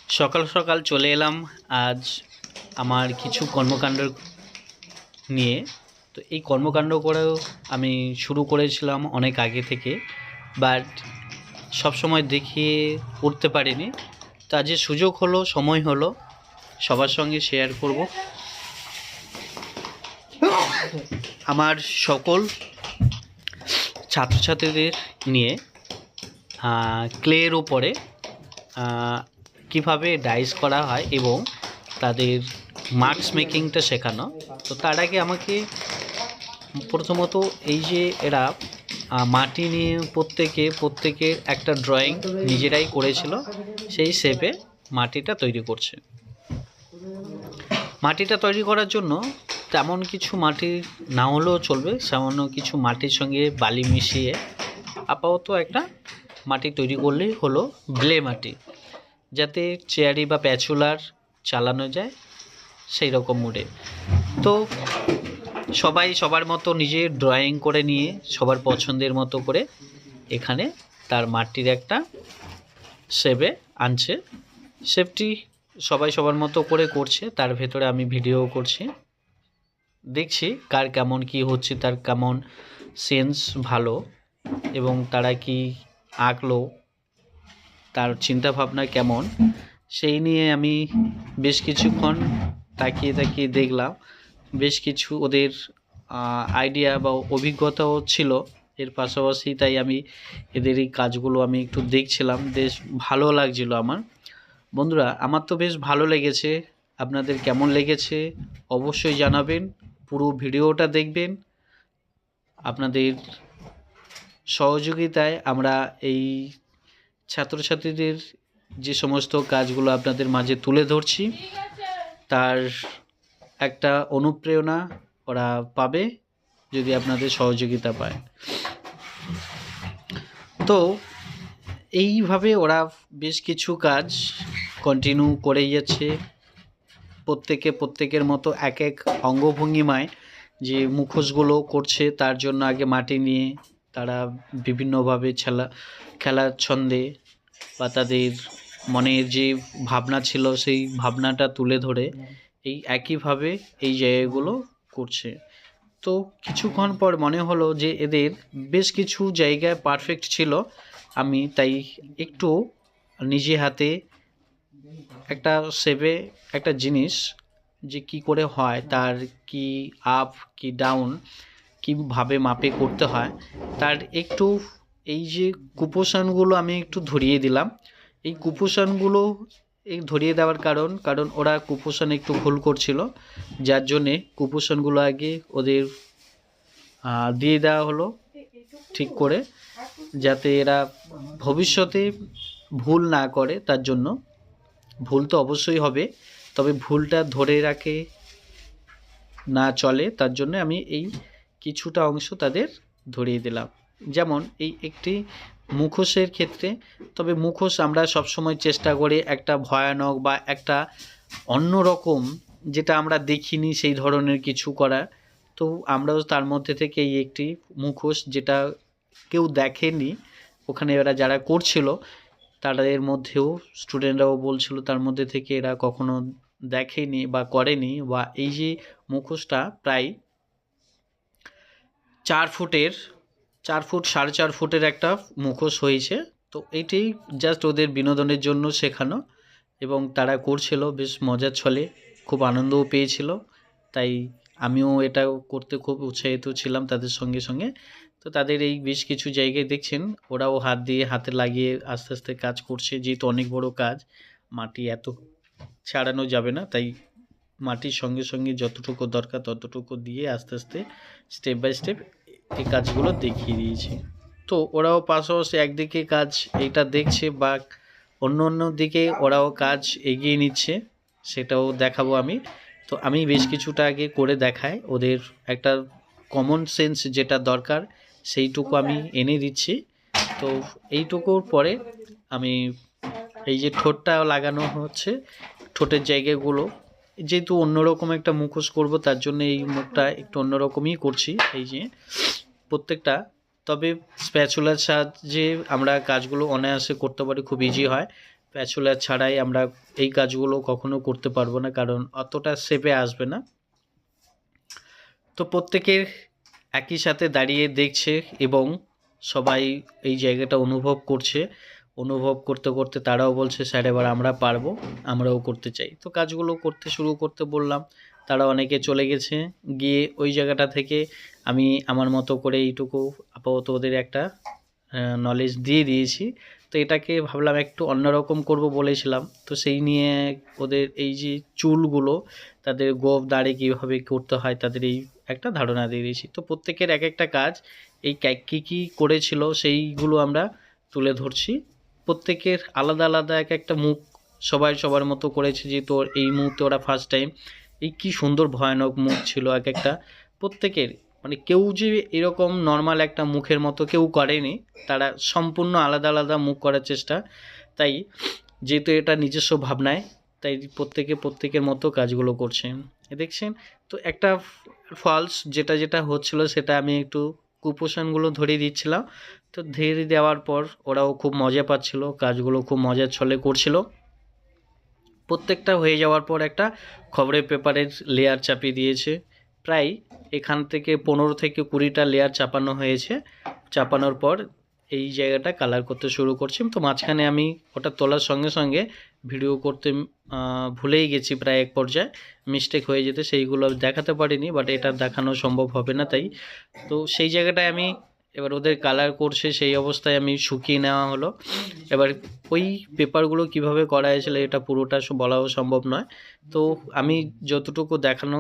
সকাল সকাল চলে এলাম আজ আমার কিছু কর্মকাণ্ড নিয়ে। তো এই কর্মকাণ্ড করেও আমি শুরু করেছিলাম অনেক আগে থেকে, বাট সবসময় দেখিয়ে উঠতে পারিনি। তো আজ যে সুযোগ হলো, সময় হলো, সবার সঙ্গে শেয়ার করব। আমার সকল ছাত্রছাত্রীদের নিয়ে ক্লের উপরে কিভাবে ডাইস করা হয় এবং তাদের মার্কস মেকিংটা শেখানো। তো তার আগে আমাকে প্রথমত এই যে এরা মাটি নিয়ে প্রত্যেকের একটা ড্রয়িং নিজেরাই করেছিল, সেই শেপে মাটিটা তৈরি করছে। মাটিটা তৈরি করার জন্য তেমন কিছু মাটি না হলেও চলবে, সামান্য কিছু মাটির সঙ্গে বালি মিশিয়ে আপাতত একটা মাটি তৈরি করলেই হলো ব্লে মাটি, যাতে চেয়ারি বা প্যাচুলার চালানো যায় সেই রকম মুডে। তো সবাই সবার মতো নিজের ড্রয়িং করে নিয়ে সবার পছন্দের মতো করে এখানে তার মাটির একটা শেপে আনছে। শেপটি সবাই সবার মতো করে করছে, তার ভেতরে আমি ভিডিও করছি, দেখছি কার কেমন কি হচ্ছে, তার কেমন সেন্স ভালো এবং তারা কি আঁকলো, তার চিন্তাভাবনা কেমন, সেই নিয়ে আমি বেশ কিছুক্ষণ তাকিয়ে দেখলাম। বেশ কিছু ওদের আইডিয়া বা অভিজ্ঞতাও ছিল এর পাশাপাশি, তাই আমি এদের এই কাজগুলো আমি একটু দেখছিলাম, বেশ ভালো লাগছিল আমার। বন্ধুরা, আমার তো বেশ ভালো লেগেছে, আপনাদের কেমন লেগেছে অবশ্যই জানাবেন, পুরো ভিডিওটা দেখবেন। আপনাদের সহযোগিতায় আমরা এই ছাত্রছাত্রীদের যে সমস্ত কাজগুলো আপনাদের মাঝে তুলে ধরছি, তার একটা অনুপ্রেরণা ওরা পাবে যদি আপনাদের সহযোগিতা পায়। তো এইভাবে ওরা বেশ কিছু কাজ কন্টিনিউ করেই যাচ্ছে, প্রত্যেকের মতো এক এক অঙ্গভঙ্গিমায় যে মুখোশগুলো করছে, তার জন্য আগে মাটি নিয়ে তারা বিভিন্নভাবে খেলার ছন্দে বা তাদের মনের যে ভাবনা ছিল সেই ভাবনাটা তুলে ধরে এই একইভাবে এই জায়গাগুলো করছে। তো কিছুক্ষণ পর মনে হলো যে এদের বেশ কিছু জায়গায় পারফেক্ট ছিল, আমি তাই একটু নিজে হাতে একটা শেপে একটা জিনিস যে কি করে হয়, তার কি আপ কি ডাউন কীভাবে মাপে করতে হয়, তার একটু এই যে কুপোষণগুলো আমি একটু ধরিয়ে দিলাম। এই কুপোষণগুলো ধরিয়ে দেওয়ার কারণ ওরা কুপোষণ একটু ভুল করছিল, যার জন্যে কুপোষণগুলো আগে ওদের দিয়ে দেওয়া হলো ঠিক করে, যাতে এরা ভবিষ্যতে ভুল না করে। তার জন্য ভুল তো অবশ্যই হবে, তবে ভুলটা ধরে রাখে না চলে, তার জন্য আমি এই কিছুটা অংশ তাদের ধরিয়ে দিলাম। যেমন এই একটি মুখোশের ক্ষেত্রে, তবে মুখোশ আমরা সবসময় চেষ্টা করি একটা ভয়ানক বা একটা অন্যরকম, যেটা আমরা দেখিনি সেই ধরনের কিছু করা। তো আমরাও তার মধ্যে থেকে এই একটি মুখোশ, যেটা কেউ দেখেনি, ওখানে এরা যারা করছিল তাদের মধ্যেও স্টুডেন্টরাও বলছিল তার মধ্যে থেকে এরা কখনো দেখেনি বা করেনি, বা এই যে মুখোশটা প্রায় 4 ফুট 4.5 ফুটের একটা মুখোশ হয়েছে। তো এইটাই জাস্ট ওদের বিনোদনের জন্য শেখানো, এবং তারা করছিল বেশ মজার ছলে, খুব আনন্দও পেয়েছিল। তাই আমিও এটা করতে খুব উৎসাহিত ছিলাম তাদের সঙ্গে। তো তাদের এই বেশ কিছু জায়গায় দেখছেন ওরাও হাত দিয়ে হাতে লাগিয়ে আস্তে আস্তে কাজ করছে, যেহেতু অনেক বড় কাজ, মাটি এত ছাড়ানো যাবে না, তাই মাটির সঙ্গে যতটুকু দরকার ততটুকু দিয়ে আস্তে আস্তে স্টেপ বাই স্টেপ এই কাজগুলো দেখিয়ে দিয়েছি। তো ওরাও পাশাপাশি একদিকে কাজ এইটা দেখছে, বা অন্য দিকে ওরাও কাজ এগিয়ে নিচ্ছে, সেটাও দেখাবো আমি। তো আমি বেশ কিছুটা আগে করে দেখাই, ওদের একটা কমন সেন্স যেটা দরকার সেইটুকু আমি এনে দিচ্ছি। তো এইটুকুর পরে আমি এই যে ঠোঁটটা লাগানো হচ্ছে, ঠোঁটের জায়গাগুলো যেহেতু অন্যরকম একটা মুখোশ করব, তার জন্য এই মুখটা একটু অন্যরকমই করছি এই যে প্রত্যেকটা। তবে স্প্যাচুলার সাহায্যে আমরা কাজগুলো অনায়াসে করতে পারি, খুব ইজি হয়। প্যাচুলার ছাড়াই আমরা এই কাজগুলো কখনো করতে পারবো না, কারণ অতটা শেপে আসবে না। তো প্রত্যেকের একই সাথে দাঁড়িয়ে দেখছে এবং সবাই এই জায়গাটা অনুভব করছে। অনুভব করতে করতে তারাও বলছে স্যার এবার আমরা পারবো, আমরাও করতে চাই। তো কাজগুলো করতে শুরু করতে বললাম, তারা অনেকে চলে গেছে। গিয়ে ওই জায়গাটা থেকে আমি আমার মতো করে এইটুকু আপাতত ওদের একটা নলেজ দিয়ে দিয়েছি। তো এটাকে ভাবলাম একটু অন্যরকম করব বলেছিলাম, তো সেই নিয়ে ওদের এই যে চুলগুলো, তাদের গোঁফ দাড়ি কীভাবে করতে হয় তাদের এই একটা ধারণা দিয়ে দিয়েছি। তো প্রত্যেকের এক একটা কাজ এই কী কী করেছিল সেইগুলো আমরা তুলে ধরছি। প্রত্যেকের আলাদা আলাদা এক একটা মুখ সবাই সবার মতো করেছে, যে তোর এই মুহূর্তে ওরা ফার্স্ট টাইম এই কী সুন্দর ভয়ানক মুখ ছিল এক একটা প্রত্যেকের। মানে কেউ যে এরকম নর্মাল একটা মুখের মতো কেউ করেনি, তারা সম্পূর্ণ আলাদা আলাদা মুখ করার চেষ্টা। তাই যেহেতু এটা নিজস্ব ভাবনায়, তাই প্রত্যেকের মতো কাজগুলো করছে। দেখছেন তো একটা ফলস যেটা যেটা হচ্ছিল সেটা আমি একটু কুপোষণগুলো ধরিয়ে দিচ্ছিলাম। তো ধীরে দেওয়ার পর ওরাও খুব মজা পাচ্ছিল, কাজগুলো খুব মজার ছলে করছিল। প্রত্যেকটা হয়ে যাওয়ার পর একটা খবরের পেপারের লেয়ার চাপিয়ে দিয়েছে। প্রায় এখান থেকে 15 থেকে 20টা লেয়ার চাপানো হয়েছে। চাপানোর পর এই জায়গাটা কালার করতে শুরু করছি। তো মাঝখানে আমি ওটা তোলার সঙ্গে সঙ্গে ভিডিও করতে ভুলেই গেছি, প্রায় এক পর্যায়ে মিস্টেক হয়ে যেতে সেইগুলো দেখাতে পারিনি, বাট এটা দেখানো সম্ভব হবে না। তাই তো সেই জায়গাটায় আমি এবার ওদের কালার করছে সেই অবস্থায় আমি শুকিয়ে নেওয়া হলো। এবার ওই পেপারগুলো কিভাবে করা হয়েছিল এটা পুরোটা বলাও সম্ভব নয়। তো আমি যতটুকু দেখানো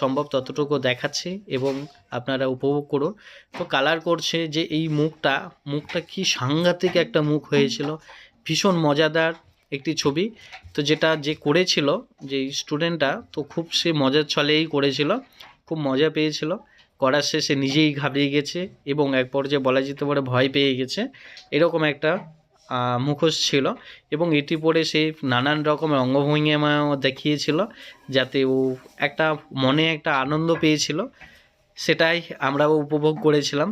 সম্ভব ততটুকু দেখাচ্ছি এবং আপনারা উপভোগ করুন। তো কালার করছে যে এই মুখটা কি সাংঘাতিক একটা মুখ হয়েছিল, ভীষণ মজাদার একটি ছবি। তো যেটা যে করেছিল যে স্টুডেন্টটা, তো খুব সে মজার ছলেই করেছিল, খুব মজা পেয়েছিল। করার শেষে নিজেই ঘাবড়িয়ে গেছে এবং এক পর্যায়ে বলা যেতে পারে ভয় পেয়ে গেছে। এরকম একটা মুখোশ ছিল এবং এটি পরে সে নানান রকমের অঙ্গভঙ্গিমাও দেখিয়েছিল, যাতে ও একটা মনে একটা আনন্দ পেয়েছিল, সেটাই আমরাও উপভোগ করেছিলাম।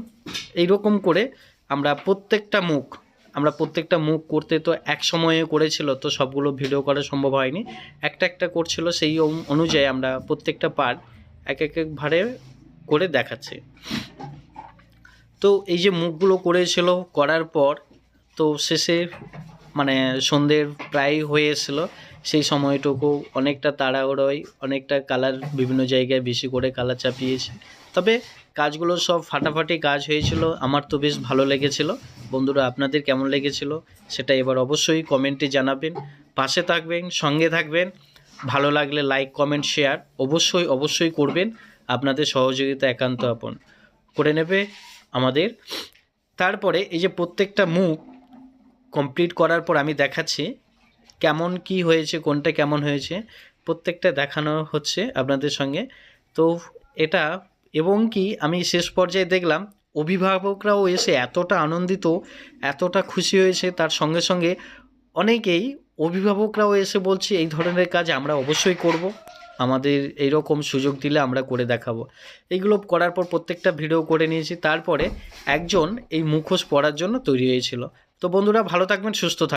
এইরকম করে আমরা প্রত্যেকটা মুখ করতে তো এক সময়ে করেছিল, তো সবগুলো ভিডিও করা সম্ভব হয়নি, একটা একটা করছিল, সেই অনুযায়ী আমরা প্রত্যেকটা পার্ট এক ভাবে করে দেখাচ্ছি। তো এই যে মুখগুলো করেছিল করার পর তো শেষে মানে সন্ধ্যের প্রায় হয়ে এসেছিলো, সেই সময়টুকু অনেকটা তাড়াহুড়োয় অনেকটা কালার বিভিন্ন জায়গায় বেশি করে কালার চাপিয়েছি। তবে কাজগুলো সব ফাটাফাটি কাজ হয়েছিল, আমার তো বেশ ভালো লেগেছিল। বন্ধুরা আপনাদের কেমন লেগেছিল সেটা এবার অবশ্যই কমেন্টে জানাবেন, পাশে থাকবেন, সঙ্গে থাকবেন। ভালো লাগলে লাইক কমেন্ট শেয়ার অবশ্যই করবেন, আপনাদের সহযোগিতা একান্ত আপন করে নেবে আমাদের। তারপরে এই যে প্রত্যেকটা মুখ কমপ্লিট করার পর আমি দেখাচ্ছি কেমন কি হয়েছে, কোনটা কেমন হয়েছে প্রত্যেকটা দেখানো হচ্ছে আপনাদের সঙ্গে। তো এটা এবং কি আমি শেষ পর্যায়ে দেখলাম অভিভাবকরাও এসে এতটা আনন্দিত, এতটা খুশি হয়েছে, তার সঙ্গে সঙ্গে অনেকেই অভিভাবকরাও এসে বলছে এই ধরনের কাজ আমরা অবশ্যই করব, আমাদের এইরকম সুযোগ দিলে আমরা করে দেখাবো। এইগুলো করার পর প্রত্যেকটা ভিডিও করে নিয়েছি। তারপরে একজন এই মুখোশ পরার জন্য তৈরি হয়েছিল। তো বন্ধুরা ভালো থাকবেন, সুস্থ থাকবেন।